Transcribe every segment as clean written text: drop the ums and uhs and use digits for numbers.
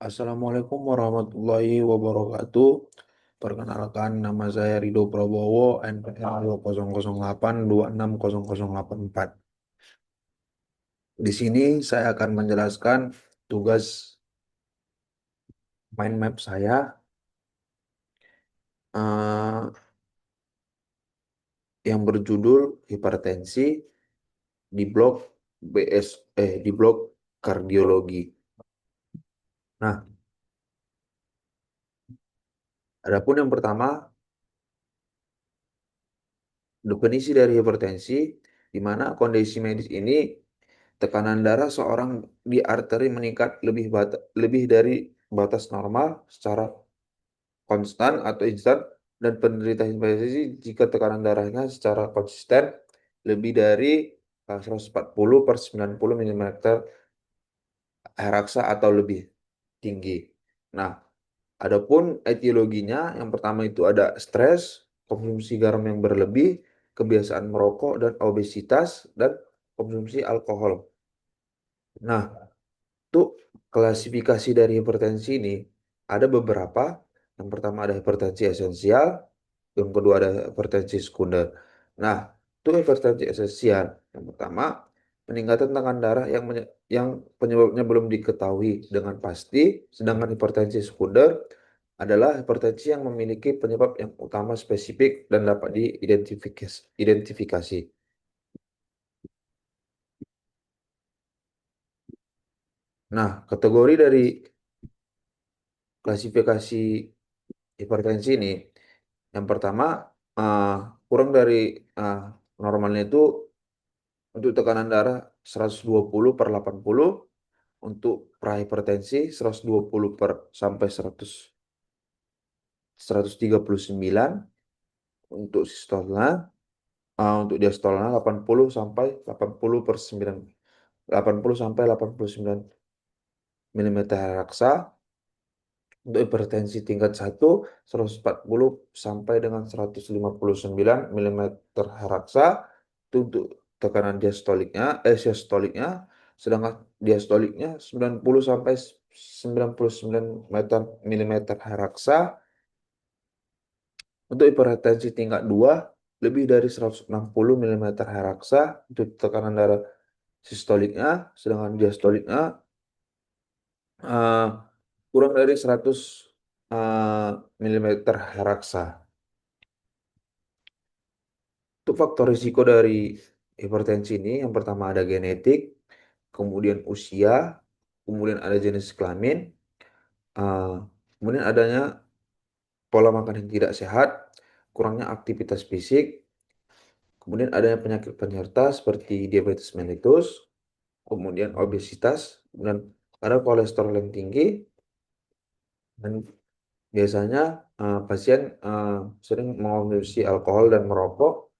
Assalamualaikum warahmatullahi wabarakatuh. Perkenalkan, nama saya Rido Prabowo, NPM 2008 260084. Di sini saya akan menjelaskan tugas mind map saya eh, yang berjudul hipertensi di blok di blok kardiologi. Nah, adapun yang pertama, definisi dari hipertensi, di mana kondisi medis ini tekanan darah seorang di arteri meningkat lebih dari batas normal secara konstan atau instan, dan penderita hipertensi jika tekanan darahnya secara konsisten lebih dari 140 per 90 mm Hg atau lebih tinggi. Nah, adapun etiologinya, yang pertama itu ada stres, konsumsi garam yang berlebih, kebiasaan merokok dan obesitas, dan konsumsi alkohol. Nah, untuk klasifikasi dari hipertensi ini ada beberapa. Yang pertama ada hipertensi esensial, yang kedua ada hipertensi sekunder. Nah, untuk hipertensi esensial, yang pertama peningkatan tekanan darah yang penyebabnya belum diketahui dengan pasti, sedangkan hipertensi sekunder adalah hipertensi yang memiliki penyebab yang utama spesifik dan dapat diidentifikasi. Nah, kategori dari klasifikasi hipertensi ini, yang pertama, eh, kurang dari eh, normalnya itu untuk tekanan darah 120 per 80, untuk prahipertensi 120 per sampai 139, untuk sistolnya, untuk diastolnya 80 sampai 80 per 9, 80 sampai 89 mm raksa. Untuk hipertensi tingkat 1, 140 sampai dengan 159 mm Hg. Itu untuk tekanan sistoliknya. Sedangkan diastoliknya 90 sampai 99 mm Hg. Untuk hipertensi tingkat 2, lebih dari 160 mm Hg untuk tekanan darah sistoliknya. Sedangkan diastoliknya eh, kurang dari 100 mm Hg. Untuk faktor risiko dari hipertensi ini, yang pertama ada genetik, kemudian usia, kemudian ada jenis kelamin, eh, kemudian adanya pola makan yang tidak sehat, kurangnya aktivitas fisik, kemudian adanya penyakit penyerta seperti diabetes mellitus, kemudian obesitas, dan ada kolesterol yang tinggi, dan biasanya pasien sering mengonsumsi alkohol dan merokok,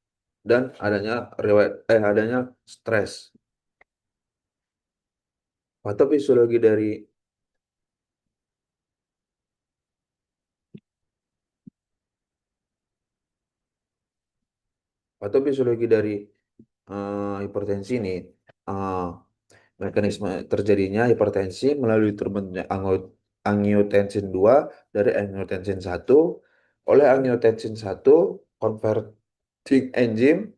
dan adanya stres. Patofisiologi dari patofisiologi dari hipertensi ini, eh, mekanisme terjadinya hipertensi melalui terbentuknya angiotensin 2 dari angiotensin 1 oleh angiotensin 1 converting enzyme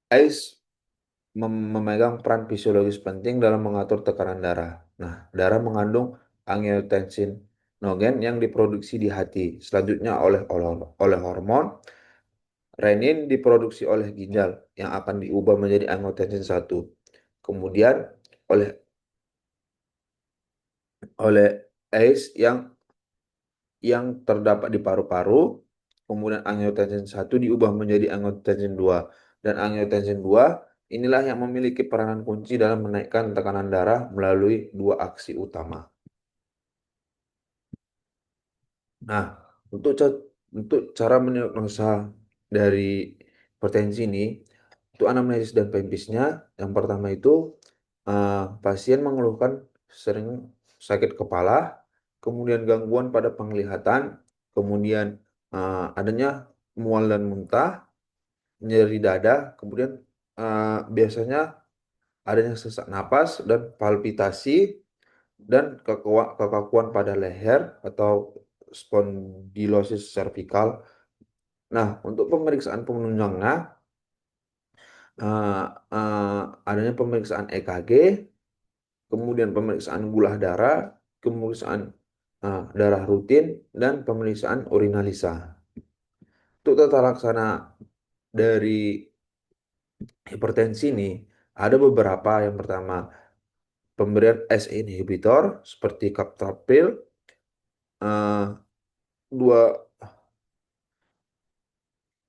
ACE memegang peran fisiologis penting dalam mengatur tekanan darah. Nah, darah mengandung angiotensinogen yang diproduksi di hati. Selanjutnya oleh hormon. Renin diproduksi oleh ginjal yang akan diubah menjadi angiotensin 1. Kemudian oleh oleh ACE yang terdapat di paru-paru. Kemudian angiotensin 1 diubah menjadi angiotensin 2. Dan angiotensin 2 inilah yang memiliki peranan kunci dalam menaikkan tekanan darah melalui dua aksi utama. Nah, untuk cara mendiagnosa dari hipertensi ini, untuk anamnesis dan pempisnya, yang pertama itu pasien mengeluhkan sering sakit kepala, kemudian gangguan pada penglihatan, kemudian adanya mual dan muntah, nyeri dada, kemudian biasanya adanya sesak napas dan palpitasi, dan kekakuan pada leher atau spondylosis cervical. Nah, untuk pemeriksaan penunjangnya, eh, adanya pemeriksaan EKG, kemudian pemeriksaan gula darah, pemeriksaan darah rutin, dan pemeriksaan urinalisa. Untuk tata laksana dari hipertensi ini ada beberapa. Yang pertama, pemberian ACE inhibitor seperti captopril, eh, dua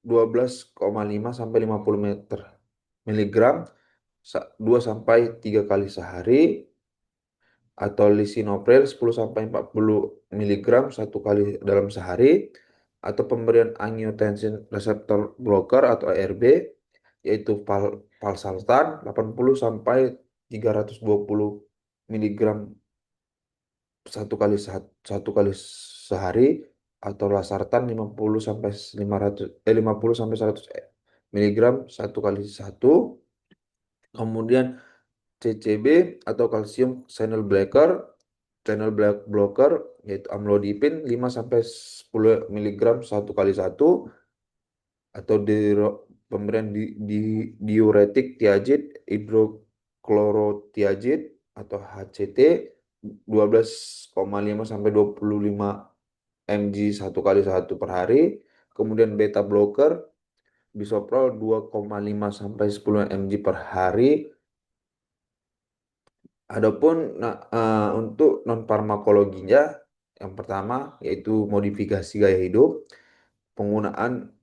12,5 sampai 50 meter miligram 2 sampai 3 kali sehari, atau lisinopril 10 sampai 40 miligram 1 kali dalam sehari, atau pemberian angiotensin receptor blocker atau ARB, yaitu valsartan 80 sampai 320 miligram 1 kali sehari, atau lasartan 50 sampai 50 sampai 100 miligram 1 kali 1. Kemudian CCB atau kalsium channel blocker, yaitu amlodipin 5 sampai 10 miligram 1 kali 1, atau pemberian diuretik tiazid hidroklorotiazid atau HCT 12,5 sampai 25 mg 1 kali 1 per hari. Kemudian beta blocker bisoprol 2,5 sampai 10 mg per hari. Adapun untuk non farmakologinya, yang pertama yaitu modifikasi gaya hidup, penggunaan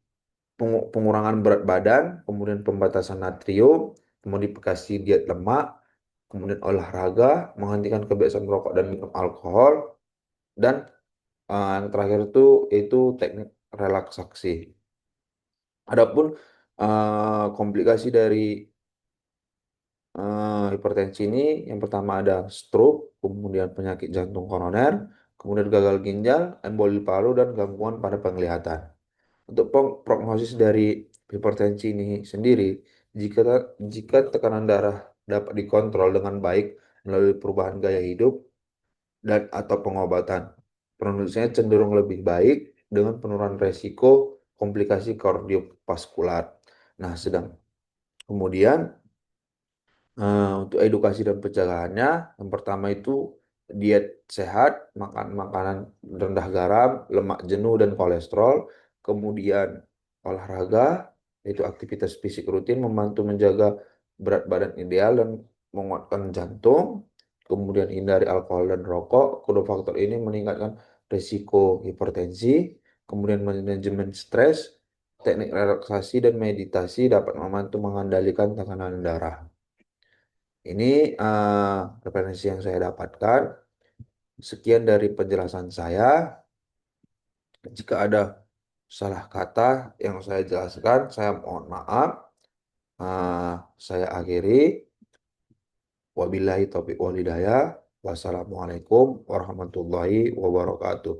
pengurangan berat badan, kemudian pembatasan natrium, modifikasi diet lemak, kemudian olahraga, menghentikan kebiasaan merokok dan minum alkohol, dan yang terakhir itu yaitu teknik relaksasi. Adapun komplikasi dari hipertensi ini, yang pertama ada stroke, kemudian penyakit jantung koroner, kemudian gagal ginjal, emboli paru, dan gangguan pada penglihatan. Untuk prognosis dari hipertensi ini sendiri, jika jika tekanan darah dapat dikontrol dengan baik melalui perubahan gaya hidup dan atau pengobatan, prognosisnya cenderung lebih baik dengan penurunan resiko komplikasi kardiovaskular. Nah, kemudian untuk edukasi dan pencegahannya, yang pertama itu diet sehat, makan makanan rendah garam, lemak jenuh dan kolesterol, kemudian olahraga, yaitu aktivitas fisik rutin membantu menjaga berat badan ideal dan menguatkan jantung, kemudian hindari alkohol dan rokok. Kedua faktor ini meningkatkan risiko hipertensi. Kemudian manajemen stres, teknik relaksasi dan meditasi dapat membantu mengendalikan tekanan darah. Ini referensi yang saya dapatkan. Sekian dari penjelasan saya. Jika ada salah kata yang saya jelaskan, saya mohon maaf. Ah, saya akhiri. Wabillahi taufiq wal hidayah. Wassalamualaikum warahmatullahi wabarakatuh.